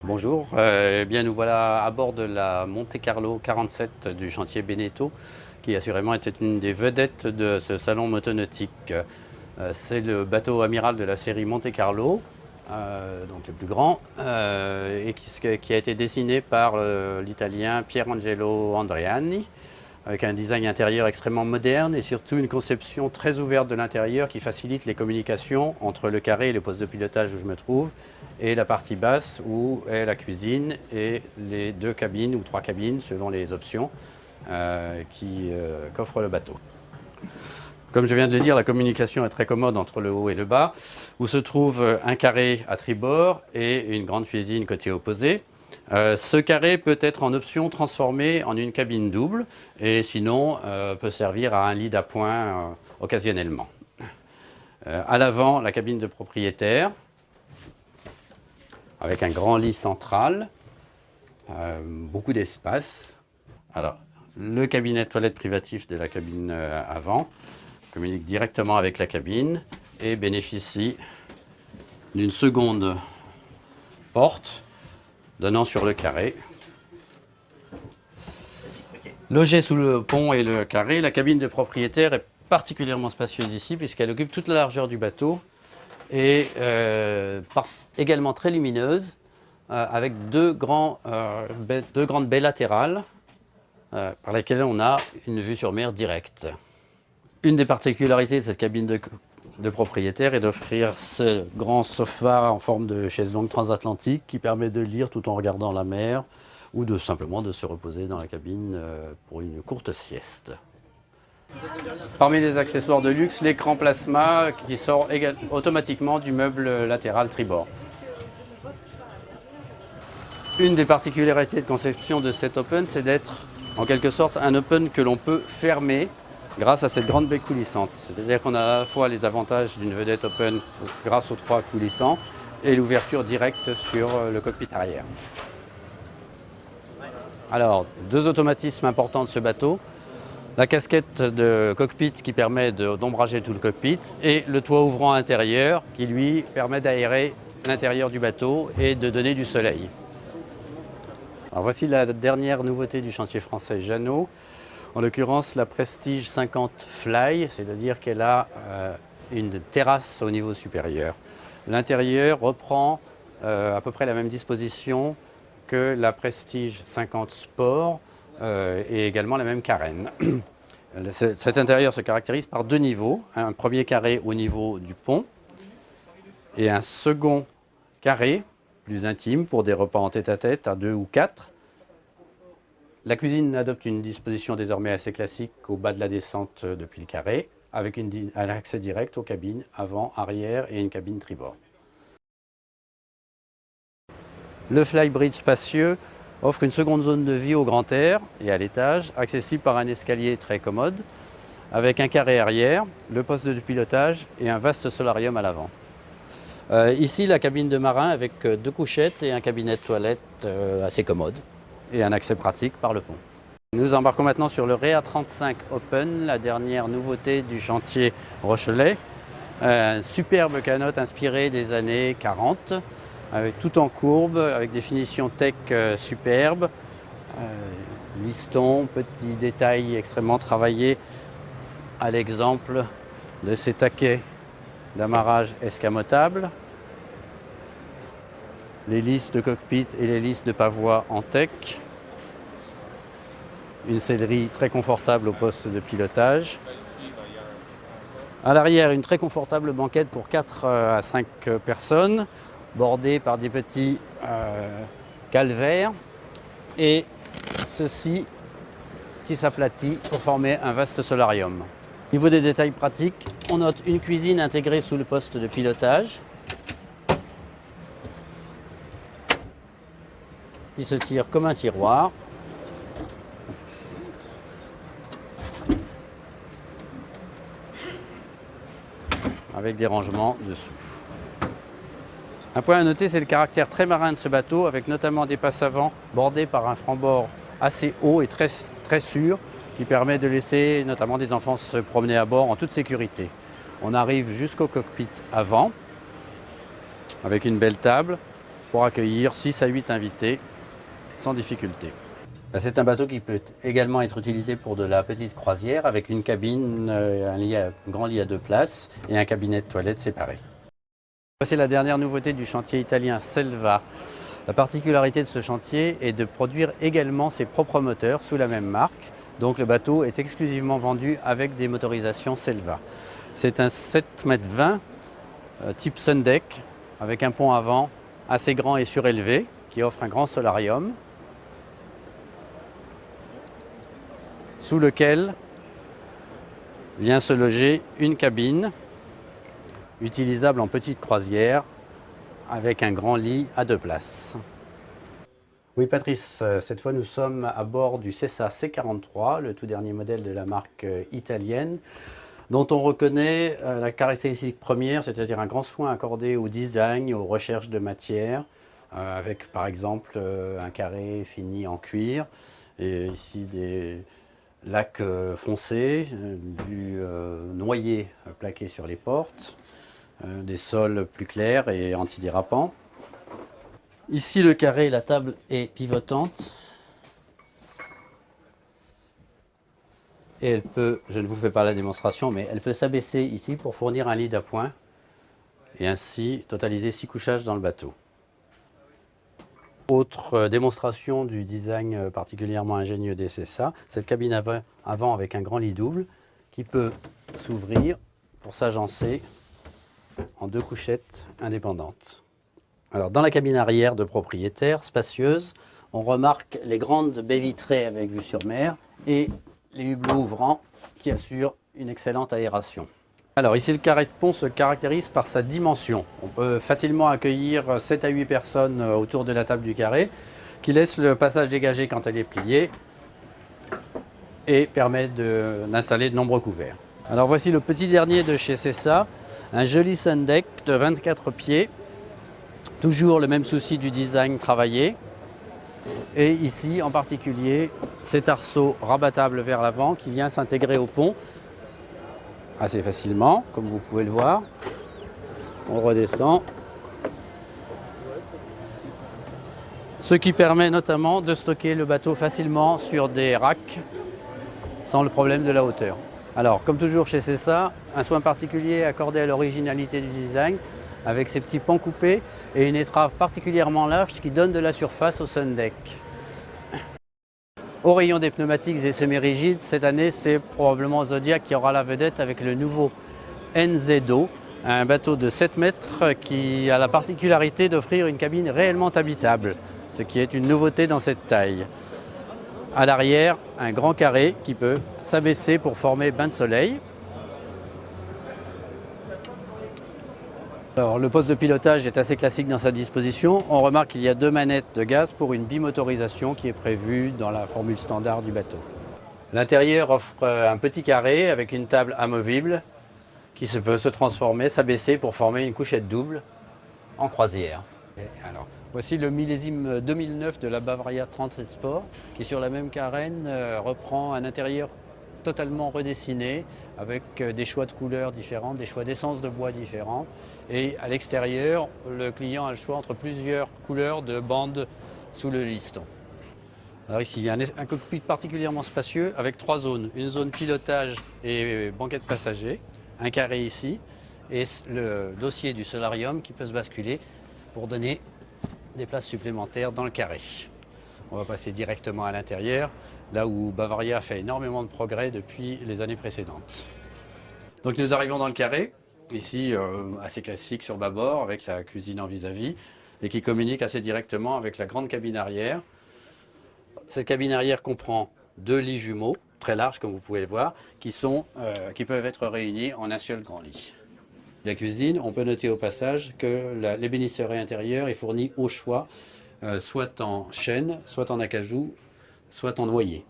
Bonjour, eh bien nous voilà à bord de la Monte Carlo 47 du chantier Beneteau, qui assurément était une des vedettes de ce salon motonautique. C'est le bateau amiral de la série Monte Carlo, donc le plus grand, et qui a été dessiné par l'italien Pierangelo Andreani, avec un design intérieur extrêmement moderne et surtout une conception très ouverte de l'intérieur qui facilite les communications entre le carré et le poste de pilotage où je me trouve et la partie basse où est la cuisine et les 2 cabines ou 3 cabines selon les options qu'offre le bateau. Comme je viens de le dire, la communication est très commode entre le haut et le bas, où se trouve un carré à tribord et une grande cuisine côté opposé. Ce carré peut être en option transformé en une cabine double et sinon peut servir à un lit d'appoint occasionnellement. À l'avant, la cabine de propriétaire avec un grand lit central, beaucoup d'espace. Alors, le cabinet toilette privatif de la cabine avant communique directement avec la cabine et bénéficie d'une seconde porte donnant sur le carré. Logée sous le pont et le carré, la cabine de propriétaire est particulièrement spacieuse ici puisqu'elle occupe toute la largeur du bateau et également très lumineuse avec deux grandes baies latérales par lesquelles on a une vue sur mer directe. Une des particularités de cette cabine de propriétaire est d'offrir ce grand sofa en forme de chaise longue transatlantique qui permet de lire tout en regardant la mer ou simplement de se reposer dans la cabine pour une courte sieste. Parmi les accessoires de luxe, l'écran plasma qui sort automatiquement du meuble latéral tribord. Une des particularités de conception de cet open, c'est d'être en quelque sorte un open que l'on peut fermer grâce à cette grande baie coulissante. C'est-à-dire qu'on a à la fois les avantages d'une vedette open grâce aux 3 coulissants et l'ouverture directe sur le cockpit arrière. Alors, 2 automatismes importants de ce bateau. La casquette de cockpit qui permet d'ombrager tout le cockpit et le toit ouvrant intérieur qui lui permet d'aérer l'intérieur du bateau et de donner du soleil. Alors voici la dernière nouveauté du chantier français Jeannot, en l'occurrence la Prestige 50 Fly, c'est-à-dire qu'elle a une terrasse au niveau supérieur. L'intérieur reprend à peu près la même disposition que la Prestige 50 Sport et également la même carène. Cet intérieur se caractérise par 2 niveaux, un premier carré au niveau du pont et un second carré plus intime pour des repas en tête-à-tête à 2 ou 4. La cuisine adopte une disposition désormais assez classique au bas de la descente depuis le carré, avec un accès direct aux cabines avant, arrière et une cabine tribord. Le Flybridge spacieux offre une seconde zone de vie au grand air et à l'étage, accessible par un escalier très commode, avec un carré arrière, le poste de pilotage et un vaste solarium à l'avant. Ici, la cabine de marin avec 2 couchettes et un cabinet de toilette assez commode et un accès pratique par le pont. Nous embarquons maintenant sur le Réa 35 Open, la dernière nouveauté du chantier Rochelet. Un superbe canot inspiré des années 40, avec tout en courbe, avec des finitions tech superbes, listons, petits détails extrêmement travaillés, à l'exemple de ces taquets d'amarrage escamotables, les lisses de cockpit et les lisses de pavois en tech, une sellerie très confortable au poste de pilotage. À l'arrière, une très confortable banquette pour 4 à 5 personnes, bordée par des petits calvaires et ceci qui s'aplatit pour former un vaste solarium. Au niveau des détails pratiques, on note une cuisine intégrée sous le poste de pilotage qui se tire comme un tiroir. Avec des rangements dessous. Un point à noter, c'est le caractère très marin de ce bateau, avec notamment des passes avant bordées par un franc-bord assez haut et très sûr, qui permet de laisser notamment des enfants se promener à bord en toute sécurité. On arrive jusqu'au cockpit avant, avec une belle table, pour accueillir 6 à 8 invités sans difficulté. C'est un bateau qui peut également être utilisé pour de la petite croisière avec une cabine, un grand lit à 2 places et un cabinet de toilette séparé. C'est la dernière nouveauté du chantier italien Selva. La particularité de ce chantier est de produire également ses propres moteurs sous la même marque. Donc le bateau est exclusivement vendu avec des motorisations Selva. C'est un 7,20 m type Sundeck avec un pont avant assez grand et surélevé qui offre un grand solarium sous lequel vient se loger une cabine utilisable en petite croisière avec un grand lit à 2 places. Oui Patrice, cette fois nous sommes à bord du Sessa C43, le tout dernier modèle de la marque italienne, dont on reconnaît la caractéristique première, c'est-à-dire un grand soin accordé au design, aux recherches de matière, avec par exemple un carré fini en cuir, et ici des lacs foncés, du noyer plaqué sur les portes, des sols plus clairs et antidérapants. Ici le carré, la table est pivotante et elle peut, je ne vous fais pas la démonstration, mais elle peut s'abaisser ici pour fournir un lit d'appoint et ainsi totaliser 6 couchages dans le bateau. Autre démonstration du design particulièrement ingénieux des Sessa, cette cabine avant avec un grand lit double qui peut s'ouvrir pour s'agencer en 2 couchettes indépendantes. Alors, dans la cabine arrière de propriétaire, spacieuse, on remarque les grandes baies vitrées avec vue sur mer et les hublots ouvrants qui assurent une excellente aération. Alors ici, le carré de pont se caractérise par sa dimension. On peut facilement accueillir 7 à 8 personnes autour de la table du carré, qui laisse le passage dégagé quand elle est pliée et permet d'installer de nombreux couverts. Alors voici le petit dernier de chez Sessa, un joli Sundeck de 24 pieds, toujours le même souci du design travaillé. Et ici en particulier, cet arceau rabattable vers l'avant qui vient s'intégrer au pont assez facilement, comme vous pouvez le voir. On redescend. Ce qui permet notamment de stocker le bateau facilement sur des racks sans le problème de la hauteur. Alors, comme toujours chez Sessa, un soin particulier accordé à l'originalité du design avec ces petits pans coupés et une étrave particulièrement large qui donne de la surface au Sundeck. Au rayon des pneumatiques et semi-rigides, cette année, c'est probablement Zodiac qui aura la vedette avec le nouveau NZO, un bateau de 7 mètres qui a la particularité d'offrir une cabine réellement habitable, ce qui est une nouveauté dans cette taille. À l'arrière, un grand carré qui peut s'abaisser pour former bain de soleil. Alors, le poste de pilotage est assez classique dans sa disposition. On remarque qu'il y a 2 manettes de gaz pour une bimotorisation qui est prévue dans la formule standard du bateau. L'intérieur offre un petit carré avec une table amovible qui peut se transformer, s'abaisser pour former une couchette double en croisière. Alors, voici le millésime 2009 de la Bavaria Transsport qui, sur la même carène, reprend un intérieur totalement redessiné avec des choix de couleurs différentes, des choix d'essence de bois différents. Et à l'extérieur, le client a le choix entre plusieurs couleurs de bandes sous le liston. Alors ici, il y a un cockpit particulièrement spacieux avec 3 zones. Une zone pilotage et banquette passagers, un carré ici, et le dossier du solarium qui peut se basculer pour donner des places supplémentaires dans le carré. On va passer directement à l'intérieur, là où Bavaria a fait énormément de progrès depuis les années précédentes. Donc nous arrivons dans le carré, ici assez classique sur bâbord, avec la cuisine en vis-à-vis, et qui communique assez directement avec la grande cabine arrière. Cette cabine arrière comprend 2 lits jumeaux, très larges comme vous pouvez le voir, qui peuvent être réunis en un seul grand lit. La cuisine, on peut noter au passage que l'ébénisserie intérieure est fournie au choix, soit en chêne, soit en acajou, soit en noyer.